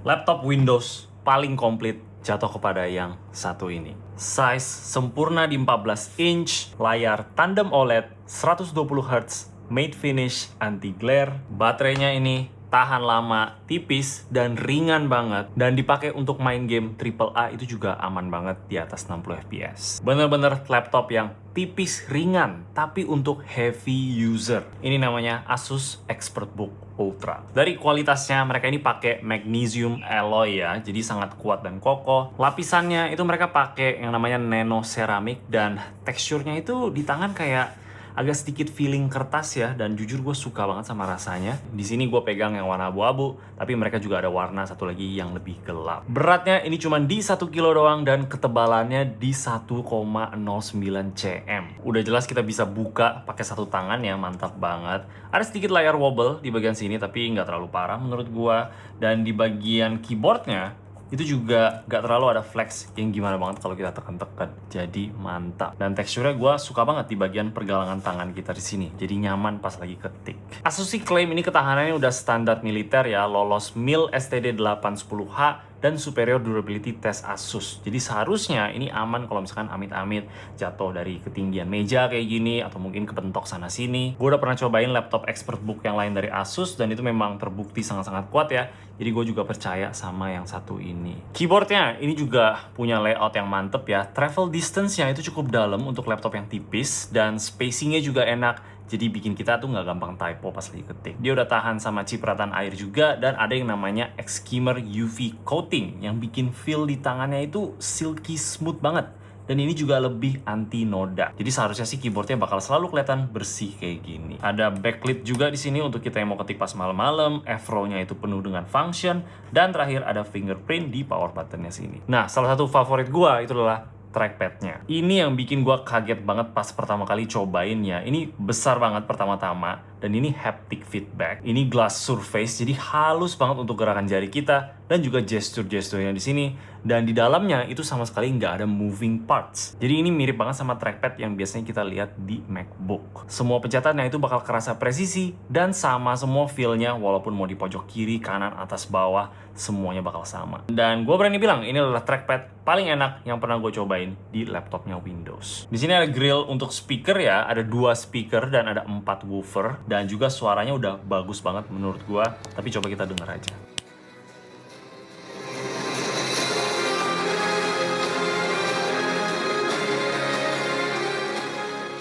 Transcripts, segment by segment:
Laptop Windows paling komplit jatuh kepada yang satu ini. Size sempurna di 14 inch, layar tandem OLED, 120 Hz, matte finish, anti glare. Baterainya ini tahan lama, tipis, dan ringan banget. Dan dipakai untuk main game AAA itu juga aman banget di atas 60 fps. Bener-bener laptop yang tipis, ringan, tapi untuk heavy user. Ini namanya Asus ExpertBook Ultra. Dari kualitasnya, mereka ini pakai magnesium alloy ya, jadi sangat kuat dan kokoh. Lapisannya itu mereka pakai yang namanya nano ceramic, dan teksturnya itu di tangan kayak agak sedikit feeling kertas ya, dan jujur gue suka banget sama rasanya. Di sini gue pegang yang warna abu-abu, tapi mereka juga ada warna satu lagi yang lebih gelap. Beratnya ini cuma di 1 kilo doang, dan ketebalannya di 1,09 cm. Udah jelas kita bisa buka pakai satu tangan ya, mantap banget. Ada sedikit layar wobble di bagian sini, tapi nggak terlalu parah menurut gue. Dan di bagian keyboardnya itu juga gak terlalu ada flex yang gimana banget kalau kita tekan-tekan. Jadi mantap. Dan teksturnya gue suka banget di bagian pergelangan tangan kita di sini. Jadi nyaman pas lagi ketik. Asus sih klaim ini ketahanannya udah standar militer ya, lolos MIL STD 810H dan superior durability test Asus. Jadi seharusnya ini aman kalau misalkan amit-amit jatuh dari ketinggian meja kayak gini, atau mungkin kepentok sana sini. Gue udah pernah cobain laptop ExpertBook yang lain dari Asus, dan itu memang terbukti sangat-sangat kuat ya. Jadi gue juga percaya sama yang satu ini. Keyboardnya ini juga punya layout yang mantep ya. Travel distance-nya itu cukup dalam untuk laptop yang tipis, dan spacing-nya juga enak. Jadi bikin kita tuh nggak gampang typo pas lagi ketik. Dia udah tahan sama cipratan air juga, dan ada yang namanya Excimer UV Coating yang bikin feel di tangannya itu silky smooth banget. Dan ini juga lebih anti noda. Jadi seharusnya sih keyboardnya bakal selalu kelihatan bersih kayak gini. Ada backlit juga di sini untuk kita yang mau ketik pas malam-malam. F-row-nya itu penuh dengan function, dan terakhir ada fingerprint di power button-nya sini. Nah, salah satu favorit gua itu adalah trackpad-nya. Ini yang bikin gue kaget banget pas pertama kali cobain ya. Ini besar banget pertama-tama, dan ini haptic feedback. Ini glass surface, jadi halus banget untuk gerakan jari kita, dan juga gesture-gesturnya di sini. Dan di dalamnya itu sama sekali nggak ada moving parts. Jadi ini mirip banget sama trackpad yang biasanya kita lihat di MacBook. Semua pencetannya itu bakal kerasa presisi, dan sama semua feel-nya, walaupun mau di pojok kiri, kanan, atas, bawah, semuanya bakal sama. Dan gue berani bilang ini adalah trackpad paling enak yang pernah gue cobain di laptopnya Windows. Di sini ada grill untuk speaker ya, ada 2 speaker dan ada 4 woofer, dan juga suaranya udah bagus banget menurut gue. Tapi coba kita denger aja.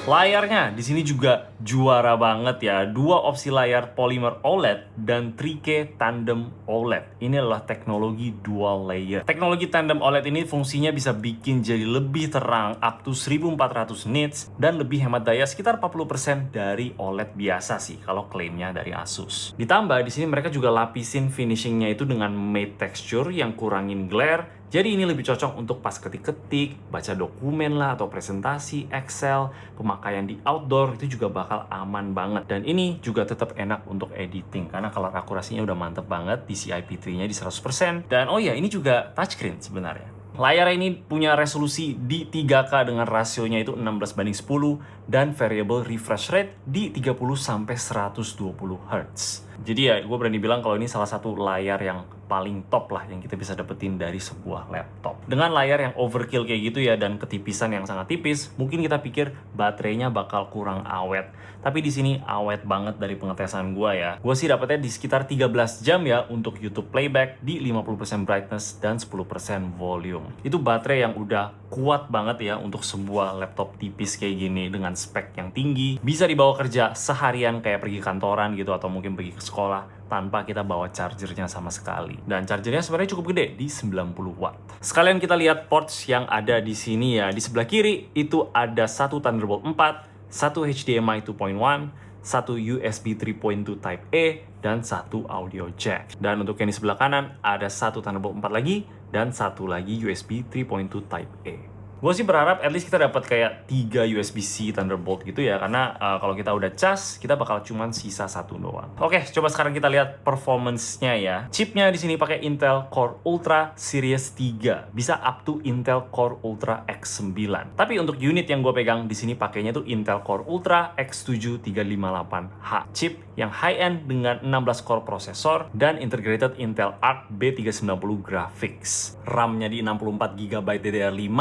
Layarnya di sini juga juara banget ya. 2 opsi layar polymer OLED dan 3K tandem OLED. Ini adalah teknologi dual layer. Teknologi tandem OLED ini fungsinya bisa bikin jadi lebih terang up to 1400 nits, dan lebih hemat daya sekitar 40% dari OLED biasa sih kalau klaimnya dari Asus. Ditambah di sini mereka juga lapisin finishingnya itu dengan matte texture yang kurangin glare. Jadi ini lebih cocok untuk pas ketik-ketik, baca dokumen lah, atau presentasi, Excel, pemakaian di outdoor itu juga bakal aman banget. Dan ini juga tetap enak untuk editing, karena color akurasinya udah mantep banget, DCI P3-nya di 100%. Dan oh ya, ini juga touchscreen sebenarnya. Layar ini punya resolusi di 3K dengan rasionya itu 16:10, dan variable refresh rate di 30-120 Hz. Jadi ya, gue berani bilang kalau ini salah satu layar yang paling top lah yang kita bisa dapetin dari sebuah laptop. Dengan layar yang overkill kayak gitu ya, dan ketipisan yang sangat tipis, mungkin kita pikir baterainya bakal kurang awet. Tapi di sini awet banget dari pengetesan gue ya. Gue sih dapetnya di sekitar 13 jam ya untuk YouTube playback di 50% brightness dan 10% volume. Itu baterai yang udah kuat banget ya untuk sebuah laptop tipis kayak gini dengan spek yang tinggi. Bisa dibawa kerja seharian kayak pergi kantoran gitu, atau mungkin pergi ke sekolah tanpa kita bawa chargernya sama sekali. Dan chargernya sebenarnya cukup gede di 90 watt. Sekalian kita lihat ports yang ada di sini ya. Di sebelah kiri itu ada satu Thunderbolt 4, satu HDMI 2.1, satu USB 3.2 Type A, dan satu audio jack. Dan untuk yang di sebelah kanan ada satu Thunderbolt 4 lagi, dan satu lagi USB 3.2 Type A. Gue sih berharap at least kita dapat kayak 3 USB-C Thunderbolt gitu ya, karena kalau kita udah cas, kita bakal cuman sisa satu doang. Oke, coba sekarang kita lihat performance-nya ya. Chipnya di sini pakai Intel Core Ultra Series 3, bisa up to Intel Core Ultra X9. Tapi untuk unit yang gue pegang di sini pakainya tuh Intel Core Ultra X7 358H, chip yang high-end dengan 16 core prosesor dan integrated Intel Arc B390 graphics. RAM-nya di 64GB DDR5,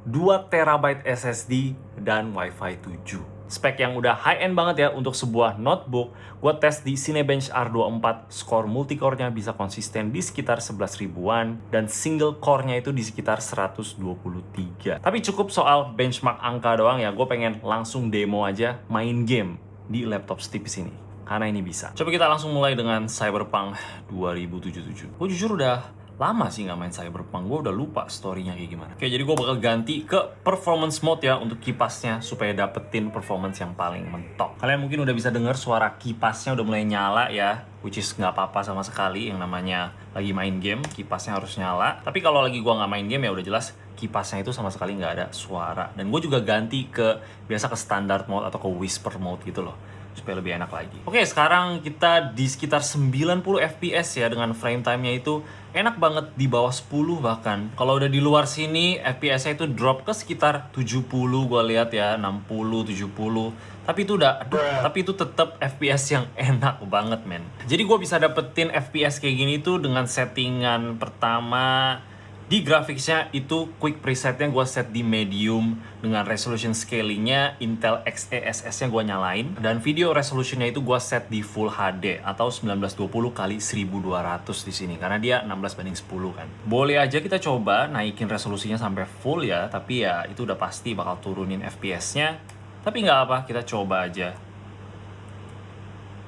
2TB SSD, dan Wi-Fi 7. Spek yang udah high-end banget ya untuk sebuah notebook. Gue tes di Cinebench R24, skor multicore-nya bisa konsisten di sekitar 11 ribuan, dan single core-nya itu di sekitar 123. Tapi cukup soal benchmark angka doang ya, gue pengen langsung demo aja main game di laptop setipis ini, karena ini bisa. Coba kita langsung mulai dengan Cyberpunk 2077. Gue jujur udah lama sih nggak main Cyberpunk, gue udah lupa story-nya kayak gimana. Oke, jadi gue bakal ganti ke performance mode ya untuk kipasnya, supaya dapetin performance yang paling mentok. Kalian mungkin udah bisa denger suara kipasnya udah mulai nyala ya, which is nggak apa-apa sama sekali. Yang namanya lagi main game, kipasnya harus nyala. Tapi kalau lagi gue nggak main game ya udah jelas kipasnya itu sama sekali nggak ada suara. Dan gue juga ganti ke biasa ke standard mode atau ke whisper mode gitu loh, supaya lebih enak lagi. Oke, sekarang kita di sekitar 90 fps ya, dengan frame time-nya itu enak banget di bawah 10 bahkan. Kalau udah di luar sini FPS-nya itu drop ke sekitar 70, gua lihat ya, 60, 70. Tapi itu udah tapi itu tetap FPS yang enak banget, men. Jadi gua bisa dapetin FPS kayak gini tuh dengan settingan pertama. Di graphicsnya itu quick presetnya gue set di medium, dengan resolution scalingnya Intel XeSS-nya gue nyalain, dan video resolutionnya itu gue set di Full HD atau 1920x1200 di sini, karena dia 16:10 kan. Boleh aja kita coba naikin resolusinya sampai full ya, tapi ya itu udah pasti bakal turunin FPS-nya. Tapi nggak apa, kita coba aja.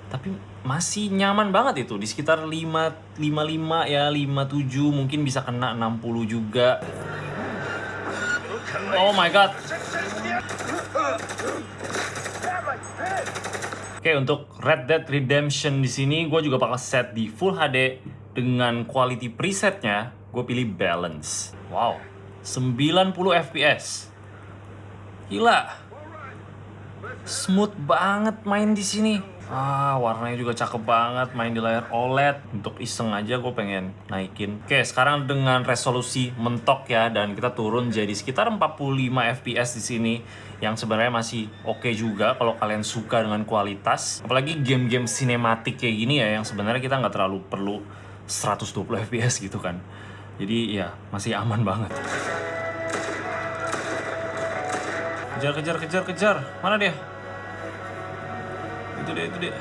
Tapi masih nyaman banget itu, di sekitar 55 ya, 57, mungkin bisa kena 60 juga. Oh my god. Oke, untuk Red Dead Redemption di sini gue juga bakal set di Full HD dengan quality presetnya gue pilih balance. Wow, 90 fps. Gila. Smooth banget main di sini. Warnanya juga cakep banget main di layar OLED. Untuk iseng aja gue pengen naikin. Oke, sekarang dengan resolusi mentok ya, dan kita turun jadi sekitar 45 fps di sini, yang sebenarnya masih oke juga kalau kalian suka dengan kualitas. Apalagi game-game sinematik kayak gini ya, yang sebenarnya kita nggak terlalu perlu 120 fps gitu kan. Jadi ya masih aman banget. Kejar. Mana dia? Itu dia.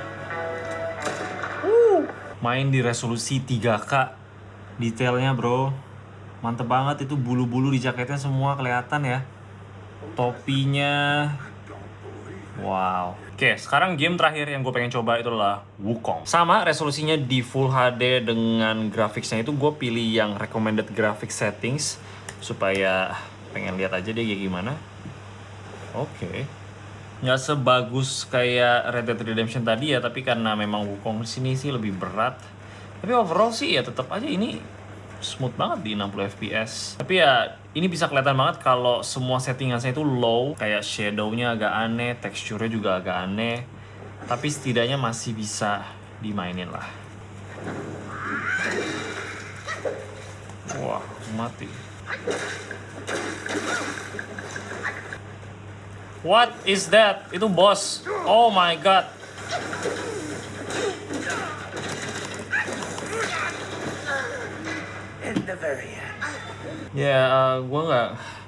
Main di resolusi 3K. Detailnya bro, mantep banget. Itu bulu-bulu di jaketnya semua kelihatan ya. Topinya, wow. Oke, sekarang game terakhir yang gue pengen coba itu adalah Wukong. Sama, resolusinya di Full HD dengan graphicsnya itu gue pilih yang recommended graphic settings, supaya pengen lihat aja dia kayak gimana. Oke. Nggak sebagus kayak Red Dead Redemption tadi ya, tapi karena memang Wukong sini sih lebih berat. Tapi overall sih ya tetap aja ini smooth banget di 60 fps. Tapi ya ini bisa kelihatan banget kalau semua settingan saya itu low, kayak shadow-nya agak aneh, teksturnya juga agak aneh. Tapi setidaknya masih bisa dimainin lah. Wah, mati. What is that? Itu boss. Oh my god. Ya, gue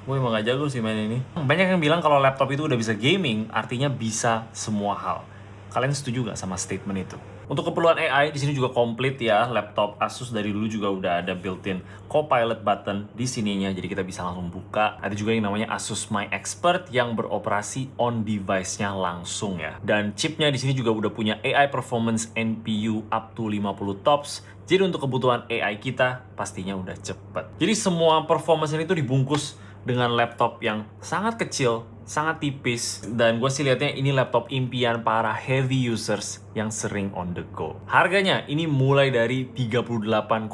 emang gak jago sih main ini. Banyak yang bilang kalau laptop itu udah bisa gaming, artinya bisa semua hal. Kalian setuju gak sama statement itu? Untuk keperluan AI di sini juga komplit ya. Laptop Asus dari dulu juga udah ada built-in Copilot button di sininya, jadi kita bisa langsung buka. Ada juga yang namanya Asus My Expert yang beroperasi on device-nya langsung ya. Dan chipnya di sini juga udah punya AI performance NPU up to 50 TOPS. Jadi untuk kebutuhan AI kita pastinya udah cepet. Jadi semua performance ini tuh dibungkus dengan laptop yang sangat kecil sangat tipis, dan gue sih lihatnya ini laptop impian para heavy users yang sering on the go. Harganya ini mulai dari 38,5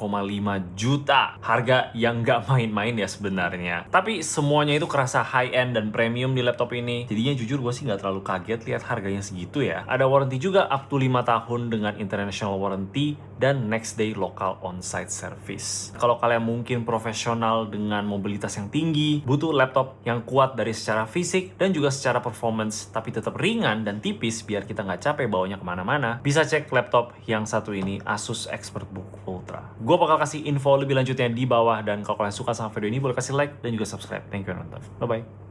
juta. Harga yang nggak main-main ya sebenarnya. Tapi semuanya itu kerasa high end dan premium di laptop ini. Jadinya jujur gue sih nggak terlalu kaget lihat harganya segitu ya. Ada warranty juga up to 5 tahun dengan international warranty dan next day local on-site service. Kalau kalian mungkin profesional dengan mobilitas yang tinggi, butuh laptop yang kuat dari secara fisik dan juga secara performance, tapi tetap ringan dan tipis biar kita nggak capek bawanya kemana-mana, bisa cek laptop yang satu ini, Asus ExpertBook Ultra. Gue bakal kasih info lebih lanjutnya di bawah, dan kalau kalian suka sama video ini boleh kasih like dan juga subscribe. Thank you udah nonton. Bye-bye.